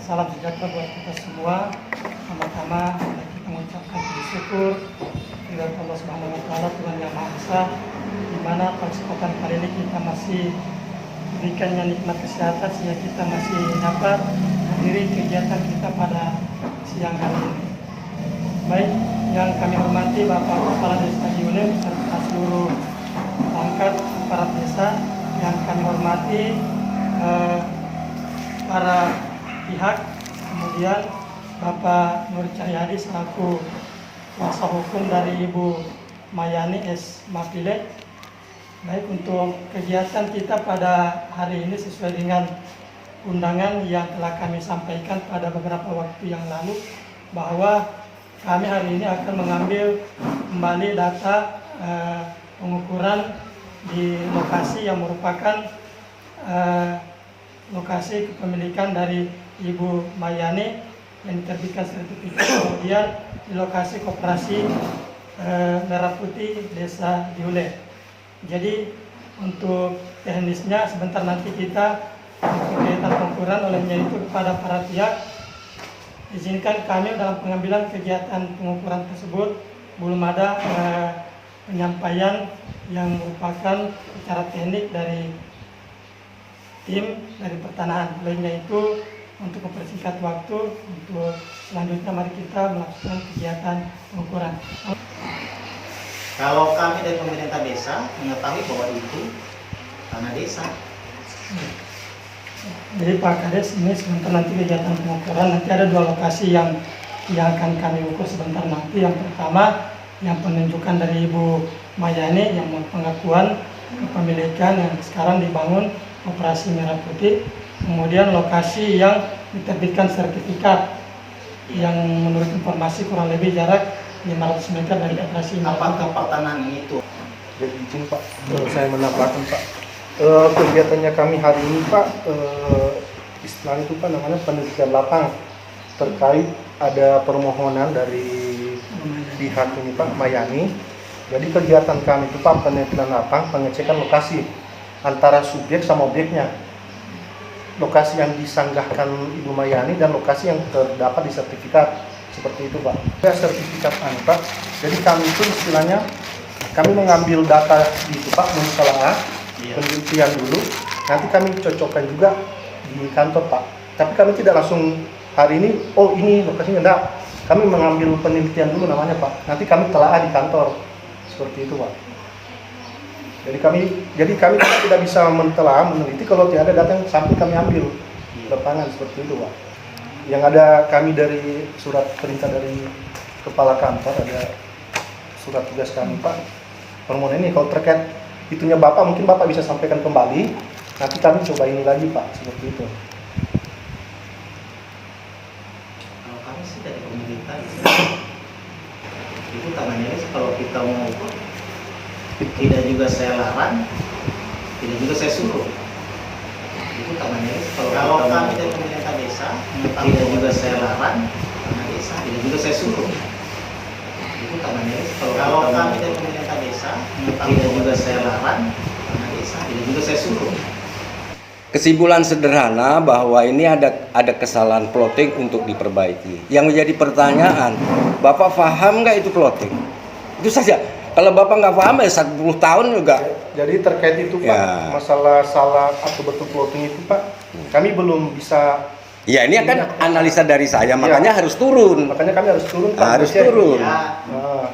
salam sejahtera buat kita semua. Pertama-tama kita mengucapkan bersyukur kepada Allah Subhanahu wa taala, Tuhan Yang Maha Esa, di mana pada kesempatan kali ini kita masih diberikannya nikmat kesehatan sehingga kita masih dapat menghadiri kegiatan kita pada siang hari ini. Baik, yang kami hormati Bapak Kepala Desa Diule beserta seluruh pangkat aparat desa, yang kami hormati para pihak, kemudian Bapak Nur Cahyadi selaku kuasa hukum dari Ibu Mayani S. Mapile. Baik, untuk kegiatan kita pada hari ini sesuai dengan undangan yang telah kami sampaikan pada beberapa waktu yang lalu, bahwa kami hari ini akan mengambil kembali data pengukuran di lokasi yang merupakan lokasi kepemilikan dari Ibu Mayani yang diterbitkan sertifikat, kemudian di lokasi koperasi Merah Putih Desa Diule. Jadi untuk teknisnya sebentar nanti kita kegiatan pengukuran, olehnya itu kepada para pihak izinkan kami dalam pengambilan kegiatan pengukuran tersebut belum ada penyampaian yang merupakan secara teknik dari tim dari pertanahan. Lainnya itu untuk mempersingkat waktu, untuk selanjutnya mari kita melakukan kegiatan pengukuran. Kalau kami dari pemerintah desa mengetahui bahwa itu tanah desa. Jadi Pak Kades, ini sebentar nanti kegiatan pengukuran, nanti ada dua lokasi yang akan kami ukur sebentar nanti. Yang pertama yang penunjukan dari Ibu Mayani yang pengakuan kepemilikan yang sekarang dibangun operasi Merah Putih, kemudian lokasi yang diterbitkan sertifikat yang menurut informasi kurang lebih jarak 500 meter dari operasi Merah Putih. Apakah pertanahan itu? Jadi izin Pak, saya menambahkan Pak, kegiatannya kami hari ini Pak, istilahnya itu Pak namanya penelitian lapang terkait ada permohonan dari pihak ini Pak Mayani. Jadi kegiatan kami itu Pak penelitian lapang, pengecekan lokasi antara subjek sama objeknya, lokasi yang disanggahkan Ibu Mayani dan lokasi yang terdapat di sertifikat, seperti itu Pak. Sertifikat Pak, jadi kami itu istilahnya kami mengambil data itu Pak, menelaah penelitian dulu, nanti kami cocokkan juga di kantor Pak. Tapi kami tidak langsung hari ini, oh ini lokasinya, enggak. Kami mengambil penelitian dulu namanya Pak, nanti kami telaah di kantor, seperti itu Pak. Jadi kami tidak bisa meneliti kalau tidak ada data yang sampai kami ambil lapangan, seperti itu Pak. Yang ada kami dari surat perintah dari kepala kantor, ada surat tugas kami Pak. Permohonan ini kalau terkait itunya Bapak, mungkin Bapak bisa sampaikan kembali. Nanti kami coba ini lagi Pak, seperti itu. Kalau kami sih dari pemerintah itu tanahnya kalau kita mau ukur, tidak juga saya larang, tidak juga saya suruh. Itu tanahnya kalau kami dari pemerintah desa, tidak juga saya larang, tanah desa, tidak juga saya suruh. Itu tanahnya kalau kami dari pemerintah desa, tidak juga saya larang, tanah desa, tidak juga saya suruh. Kesimpulan sederhana bahwa ini ada kesalahan plotting untuk diperbaiki. Yang menjadi pertanyaan, Bapak paham nggak itu plotting? Itu saja. Kalau Bapak nggak paham ya 10 tahun juga. Jadi terkait itu Pak, Ya. masalah salah atau betul plotting itu Pak, kami belum bisa. Ya ini akan analisa dari saya, makanya harus turun. Makanya kami harus turun Pak. Harus Manusia. turun. Ya, Nah,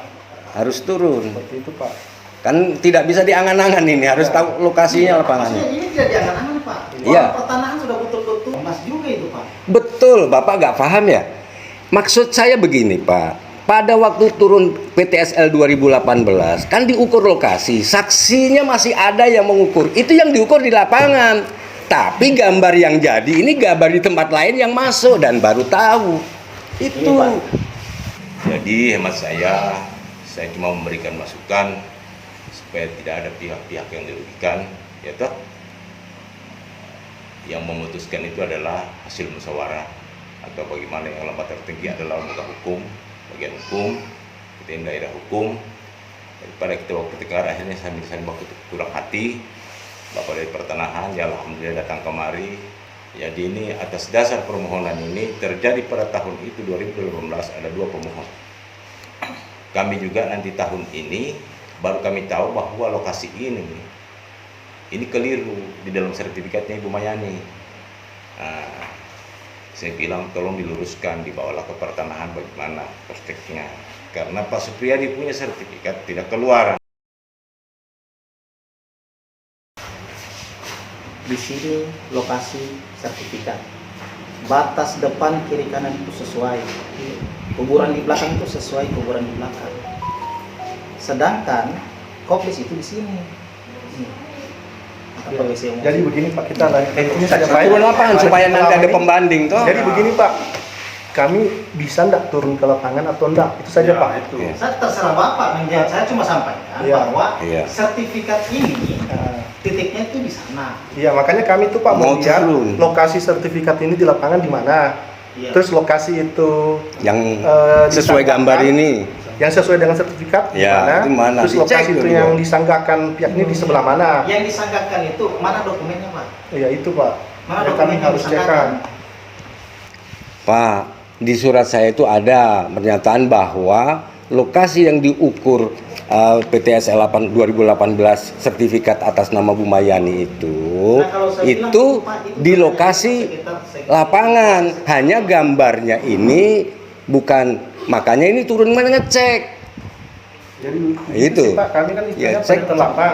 Harus turun. seperti itu Pak. Kan tidak bisa diangan-angan ini, harus tahu lokasinya lapangannya. maksudnya ini tidak diangan-angan Pak. Iya. Pertanahan sudah betul-betul emas juga itu Pak. Betul, Bapak nggak paham ya? Maksud saya begini Pak, pada waktu turun PTSL 2018, kan diukur lokasi, saksinya masih ada yang mengukur, itu yang diukur di lapangan. Tapi gambar yang jadi, ini gambar di tempat lain yang masuk dan baru tahu. Itu. Ini, Pak. Jadi hemat saya cuma memberikan masukan supaya tidak ada pihak-pihak yang dirugikan, ya toh. Yang memutuskan itu adalah hasil musyawarah atau bagaimana yang lembaga tertinggi adalah lembaga hukum, bagian hukum, kita ini daerah hukum. Daripada kita waktu tengah akhirnya saya waktu kurang hati, Bapak dari pertanahan, ya alhamdulillah datang kemari Jadi ini atas dasar permohonan ini terjadi pada tahun itu 2018 ada 2 pemohon. Kami juga nanti tahun ini baru kami tahu bahwa lokasi ini keliru di dalam sertifikatnya Ibu Mayani. Nah, saya bilang tolong diluruskan, dibawalah ke pertanahan bagaimana perspektifnya. Karena Pak Supriyadi punya sertifikat tidak keluar. Di sini lokasi sertifikat. Batas depan kiri kanan itu sesuai. Kuburan di belakang itu sesuai kuburan di belakang. Sedangkan koplis itu di sini. Apa WC umum? Jadi begini Pak, kita ini saja Pak. Turun lapangan supaya nanti ada pembanding toh. Jadi begini Pak, kami bisa enggak turun ke lapangan atau enggak? Itu saja Pak. Iya. Saya terserah Bapak, saya cuma sampaikan Iya. bahwa Iya. sertifikat ini titiknya itu di sana. Iya, makanya kami tuh Pak Mau mau lihat turun. lokasi sertifikat ini di lapangan di mana. Iya. Terus lokasi itu Yang sesuai disangkakan, gambar ini. yang sesuai dengan sertifikat Ya, di itu mana? Terus Dicek lokasi itu dulu. yang disangkakan pihak ini di sebelah mana? Yang disangkakan itu mana dokumennya, Pak? Iya itu Pak. Mana Ya, kami dokumen yang harus disangkakan? cekkan. Pak, di surat saya itu ada pernyataan bahwa lokasi yang diukur PTS 2018 sertifikat atas nama Bu Mayani itu Nah, kalau saya bilang, itu Pak, itu di kan lokasi sekitar- lapangan, hanya gambarnya ini bukan, makanya ini turun ngecek. Jadi Itu. sih, Pak, kami kan istilahnya Ya, cek. penelitian lapang.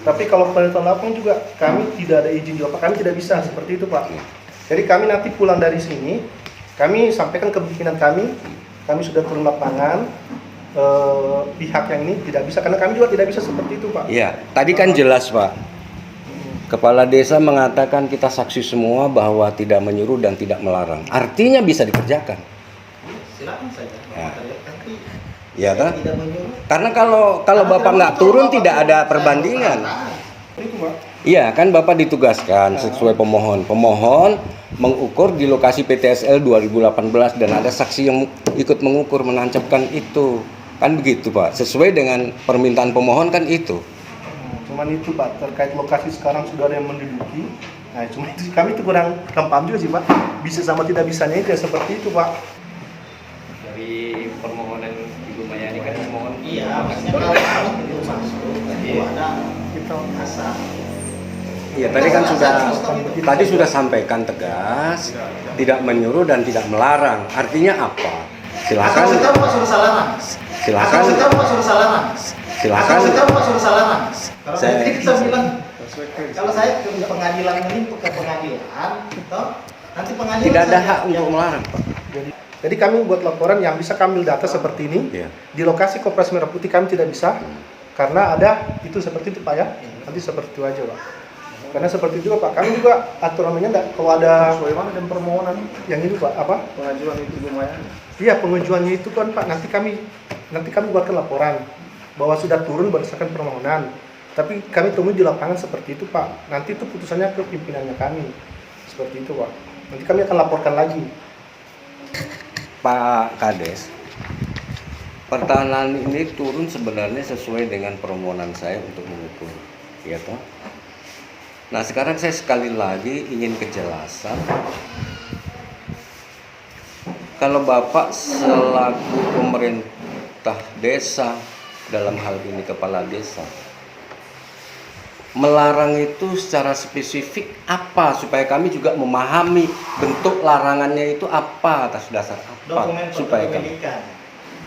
Tapi kalau penelitian lapang juga kami tidak ada izin juga Pak. Kami tidak bisa seperti itu Pak. Jadi kami nanti pulang dari sini, kami sampaikan ke pimpinan kami sudah turun lapangan. Pihak yang ini tidak bisa karena kami juga tidak bisa seperti itu Pak. Iya, tadi kan jelas Pak. Kepala desa mengatakan kita saksi semua bahwa tidak menyuruh dan tidak melarang. Artinya bisa dikerjakan. Silakan saja. Ya. Tapi Ya kan? tidak menyuruh. Karena kalau Bapak nggak turun tidak ada perbandingan. Itu Pak. Iya kan Bapak ditugaskan sesuai pemohon. Pemohon mengukur di lokasi PTSL 2018 dan ada saksi yang ikut mengukur menancapkan itu. Kan begitu Pak. Sesuai dengan permintaan pemohon kan itu. Cuman itu Pak, terkait lokasi sekarang sudah ada yang menduduki. Nah, cuma itu kami itu kurang paham juga sih Pak. Bisa sama tidak bisanya itu ya seperti itu Pak. Dari permohonan Ibu Mayani kan mohon Iya, maksudnya kalau itu masuk, itu ada Kita asal. Iya, tadi sudah sampaikan tegas, tidak menyuruh dan tidak melarang. Artinya apa? Asal Silakan, tahu Pak suruh salaman. silakan, Asal tahu Pak suruh salaman. silakan. Asal tahu Pak suruh salaman. Kalau Saya- saya kita bilang, kalau saya ke pengadilan menuntut ke pengadilan, toh nanti pengadilan Tidak ada saja hak yang- untuk melarang Pak. Jadi kami buat laporan yang bisa kami ambil data seperti ini. Iya. Di lokasi Koperasi Merah Putih kami tidak bisa karena ada itu seperti itu Pak ya. Nanti seperti itu aja Pak. Karena seperti itu Pak, kami juga aturannya enggak kalau ada bagaimana dan permohonan yang itu Pak, apa? Pengajuan itu lumayan. Iya, pengajuannya itu kan Pak, nanti kami buatkan laporan bahwa sudah turun berdasarkan permohonan. Tapi kami temui di lapangan seperti itu Pak. Nanti itu putusannya ke pimpinannya kami. Seperti itu Pak. Nanti kami akan laporkan lagi. Pak Kades, pertahanan ini turun sebenarnya sesuai dengan permohonan saya untuk mengukur, ya toh. Nah sekarang saya sekali lagi ingin kejelasan. Kalau Bapak selaku pemerintah desa, dalam hal ini kepala desa, melarang itu secara spesifik apa supaya kami juga memahami bentuk larangannya itu apa, atas dasar apa dokumen supaya kami. kepemilikan.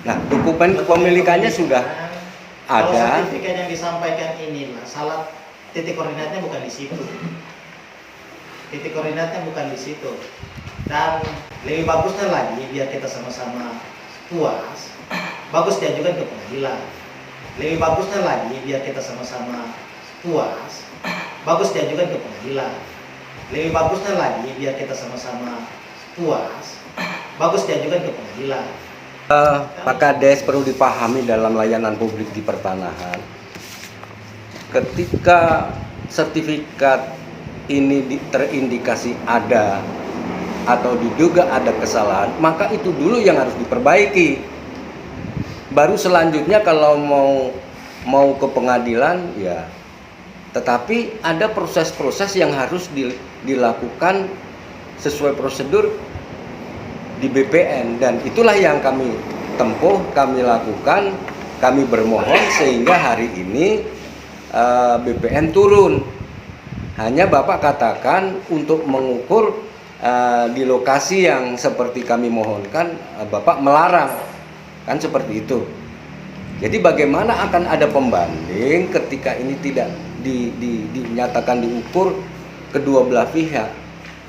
Nah, dokumen kepemilikannya sudah Kalau ada. sertifikat yang disampaikan inilah salah, titik koordinatnya bukan di situ. Titik koordinatnya bukan di situ. Dan lebih bagusnya lagi biar kita sama-sama puas, bagus diajukan ke pengadilan. Lebih bagusnya lagi biar kita sama-sama puas, bagus diajukan ke pengadilan. Lebih bagusnya lagi biar kita sama-sama puas, bagus diajukan ke pengadilan. Pak Kades, perlu dipahami dalam layanan publik di pertanahan, ketika sertifikat ini terindikasi ada atau diduga ada kesalahan, maka itu dulu yang harus diperbaiki. Baru selanjutnya kalau mau ke pengadilan ya. Tetapi ada proses-proses yang harus dilakukan sesuai prosedur di BPN, dan itulah yang kami tempuh, kami lakukan, kami bermohon sehingga hari ini BPN turun. Hanya Bapak katakan untuk mengukur di lokasi yang seperti kami mohonkan, Bapak melarang, kan seperti itu. Jadi bagaimana akan ada pembanding ketika ini tidak dinyatakan diukur kedua belah pihak,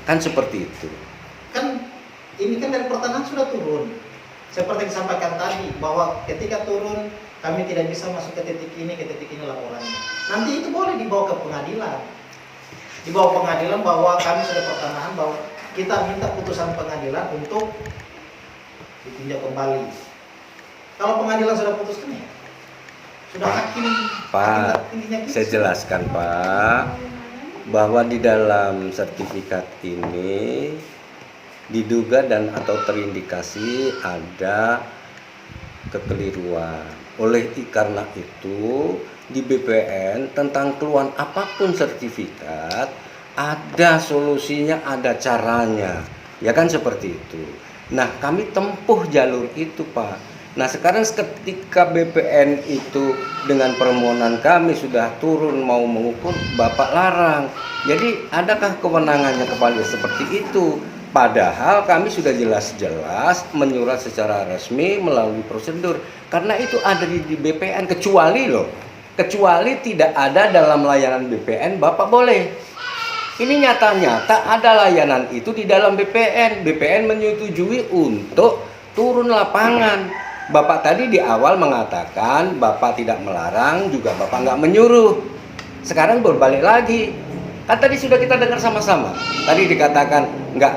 kan seperti itu. Kan ini kan dari pertanahan sudah turun. Seperti yang disampaikan tadi bahwa ketika turun kami tidak bisa masuk ke titik ini laporannya. Nanti itu boleh dibawa ke pengadilan. Dibawa pengadilan bahwa kami sudah pertanahan, bahwa kita minta putusan pengadilan untuk ditinjau kembali. Kalau pengadilan sudah putuskan ya, sudah hakim. Pak, saya jelaskan Pak, bahwa di dalam sertifikat ini diduga dan atau terindikasi ada kekeliruan. Karena itu di BPN tentang keluhan apapun sertifikat ada solusinya, ada caranya, ya kan seperti itu. Nah, kami tempuh jalur itu Pak. Nah, sekarang ketika BPN itu dengan permohonan kami sudah turun mau mengukur, Bapak larang. Jadi adakah kewenangannya kepada seperti itu? Padahal kami sudah jelas-jelas menyurat secara resmi melalui prosedur. Karena itu ada di BPN, kecuali tidak ada dalam layanan BPN, Bapak boleh. Ini nyata-nyata ada layanan itu di dalam BPN. BPN menyetujui untuk turun lapangan. Bapak tadi di awal mengatakan Bapak tidak melarang, juga Bapak nggak menyuruh. Sekarang berbalik lagi. Kan tadi sudah kita dengar sama-sama. Tadi dikatakan nggak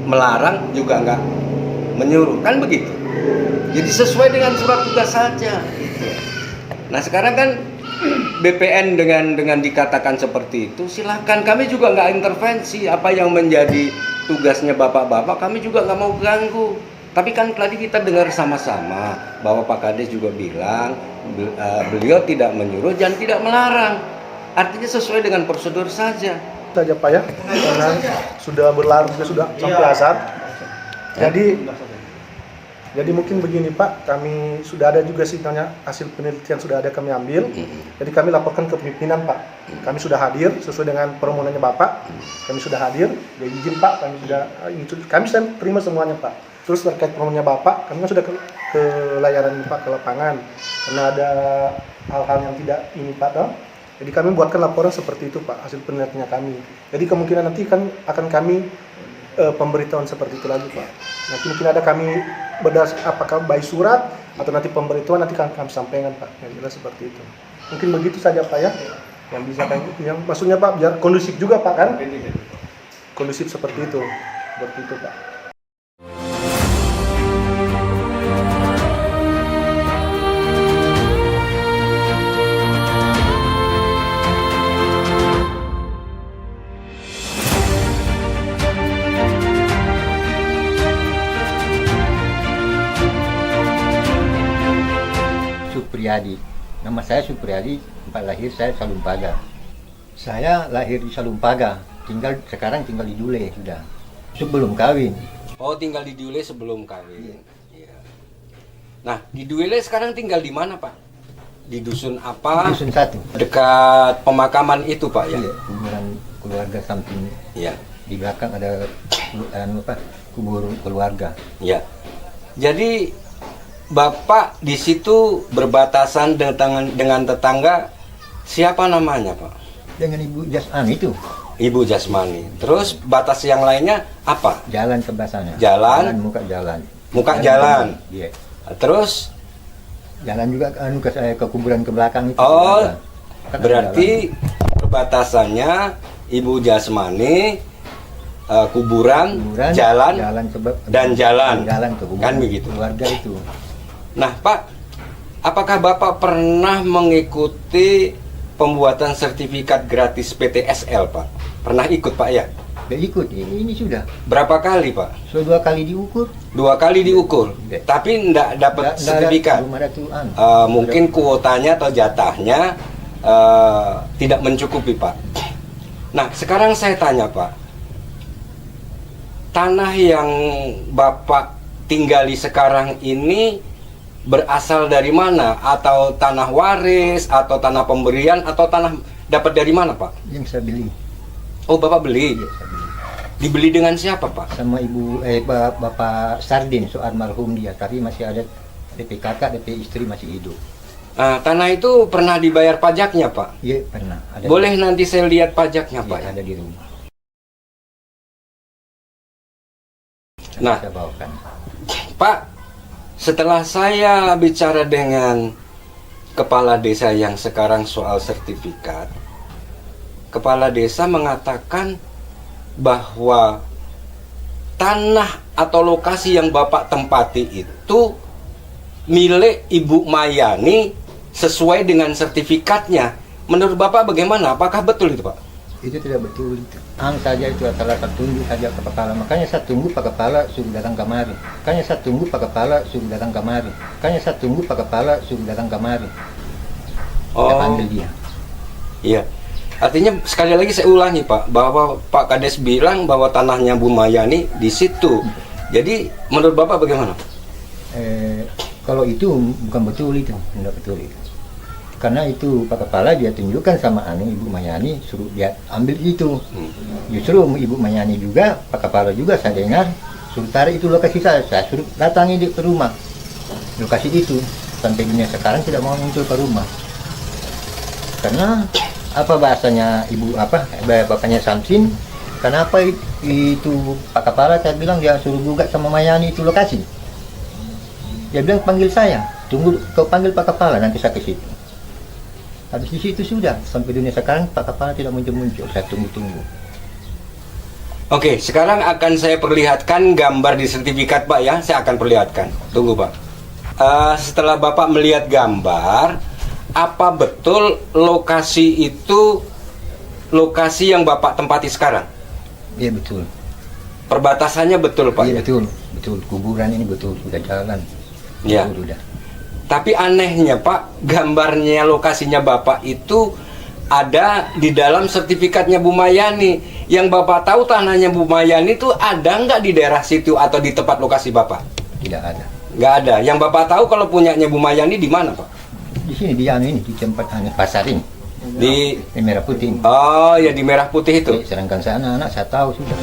melarang, juga nggak menyuruh. Kan begitu. Jadi sesuai dengan surat tugas saja. Gitu. Nah sekarang kan BPN dengan dikatakan seperti itu, silahkan, kami juga nggak intervensi apa yang menjadi tugasnya bapak-bapak, kami juga nggak mau ganggu. Tapi kan tadi kita dengar sama-sama bahwa Pak Kades juga bilang beliau tidak menyuruh dan tidak melarang, artinya sesuai dengan prosedur saja. Saja Pak ya, karena sudah berlarut, sudah sampai asar. Jadi mungkin begini Pak, kami sudah ada juga sinyalnya, hasil penelitian sudah ada kami ambil. Jadi kami laporkan ke pimpinan Pak. Kami sudah hadir sesuai dengan permohonannya Bapak. Kami sudah hadir, ya izin Pak, kami sudah terima semuanya Pak. Terus terkait permohonannya Bapak, kami kan sudah ke layanan Pak, ke lapangan. Karena ada hal-hal yang tidak ini Pak toh. Jadi kami buatkan laporan seperti itu Pak, hasil penelitiannya kami. Jadi kemungkinan nanti kan akan kami pemberitahuan seperti itu lagi Pak. Nanti mungkin ada kami apakah by surat atau nanti pemberitahuan nanti kami sampaikan Pak. Yang jelas seperti itu. Mungkin begitu saja Pak ya. Yang bisa yang maksudnya Pak biar kondusif juga Pak kan? Kondusif seperti itu. Seperti itu Pak. Supriyadi. Nama saya Supriyadi, tempat lahir saya Salumpaga. Saya lahir di Salumpaga, sekarang tinggal di Dule sudah. Sebelum kawin. Oh, tinggal di Dule sebelum kawin. Iya. Nah, di Dule sekarang tinggal di mana, Pak? Di dusun apa? Dusun 1. Dekat pemakaman itu, Pak ya? Iya, kuburan keluarga samping. Iya. Di belakang ada kubur keluarga. Iya. Jadi Bapak di situ berbatasan dengan tetangga, siapa namanya Pak? Dengan Ibu Jasmani itu. Ibu Jasmani. Terus batas yang lainnya apa? Jalan sebelah sana. Jalan? Muka jalan. Muka jalan. Iya. Terus? Jalan juga ke kuburan ke belakang itu. Oh, berarti perbatasannya Ibu Jasmani, kuburan, jalan dan jalan ke kuburan, kan begitu keluarga itu. Nah Pak, apakah Bapak pernah mengikuti pembuatan sertifikat gratis PTSL Pak? Pernah ikut Pak ya? Sudah ikut, ini sudah. Berapa kali Pak? Sudah 2 kali diukur. 2 kali diukur, tapi enggak dapat sertifikat. Mungkin kuotanya atau jatahnya tidak mencukupi Pak. Nah sekarang saya tanya Pak, tanah yang Bapak tinggali sekarang ini berasal dari mana? Atau tanah waris, atau tanah pemberian, atau tanah dapat dari mana, Pak? Yang saya beli. Oh, Bapak beli. Iya, saya beli. Dibeli dengan siapa, Pak? Sama Bapak Sardin, so almarhum dia, tapi masih ada DP kakak, DP istri masih hidup. Nah, tanah itu pernah dibayar pajaknya, Pak? Iya, pernah. Ada Boleh nanti saya lihat pajaknya, iya, Pak? ada di rumah. Nah, Saya bawakan. Pak, setelah saya bicara dengan kepala desa yang sekarang soal sertifikat, kepala desa mengatakan bahwa tanah atau lokasi yang Bapak tempati itu milik Ibu Mayani sesuai dengan sertifikatnya. Menurut Bapak bagaimana? Apakah betul itu, Pak? Itu tidak betul itu. Saja itu adalah tertunggu saja ke kepala. Makanya saya tunggu Pak Kepala suruh datang kemari. Makanya saya tunggu Pak Kepala suruh datang kemari. Makanya saya tunggu Pak Kepala suruh datang kemari. Saya panggil dia. Iya. Artinya sekali lagi saya ulangi, Pak, bahwa Pak Kades bilang bahwa tanahnya Bu Mayani di situ. Jadi menurut Bapak bagaimana? Kalau itu bukan betul itu, tidak betul itu. Karena itu Pak Kepala dia tunjukkan sama Ibu Mayani suruh dia ambil itu. Justru Ibu Mayani juga, Pak Kepala juga saya dengar suruh tarik itu lokasi saya suruh datangi di ke rumah. Lokasi itu sampai dunia sekarang tidak mau muncul ke rumah. Karena apa bahasanya bapaknya Samsin? Kenapa itu Pak Kepala saya bilang dia suruh gugat sama Mayani itu lokasi. Dia bilang panggil saya, tunggu kau panggil Pak Kepala nanti saya ke situ. Habis di situ sudah sampai dunia sekarang Pak Kepala tidak muncul-muncul. Saya tunggu-tunggu. Oke, sekarang akan saya perlihatkan gambar di sertifikat, Pak, ya. Saya akan perlihatkan. Tunggu, Pak. Setelah Bapak melihat gambar, apa betul lokasi itu lokasi yang Bapak tempati sekarang? Iya betul. Perbatasannya betul, Pak? Iya Ya? betul. Betul. Kuburan ini betul sudah jalan. Ya. Betul, sudah. Tapi anehnya, Pak, gambarnya lokasinya Bapak itu ada di dalam sertifikatnya Bu Mayani. Yang Bapak tahu tanahnya Bu Mayani itu ada nggak di daerah situ atau di tempat lokasi Bapak? Tidak ada. Nggak ada. Yang Bapak tahu kalau punyanya Bu Mayani di mana, Pak? Di sini di di tempat pasar ini. Di Merah Putih. Ini. Oh, ya di Merah Putih itu. Sedangkan saya anak-anak saya tahu sudah.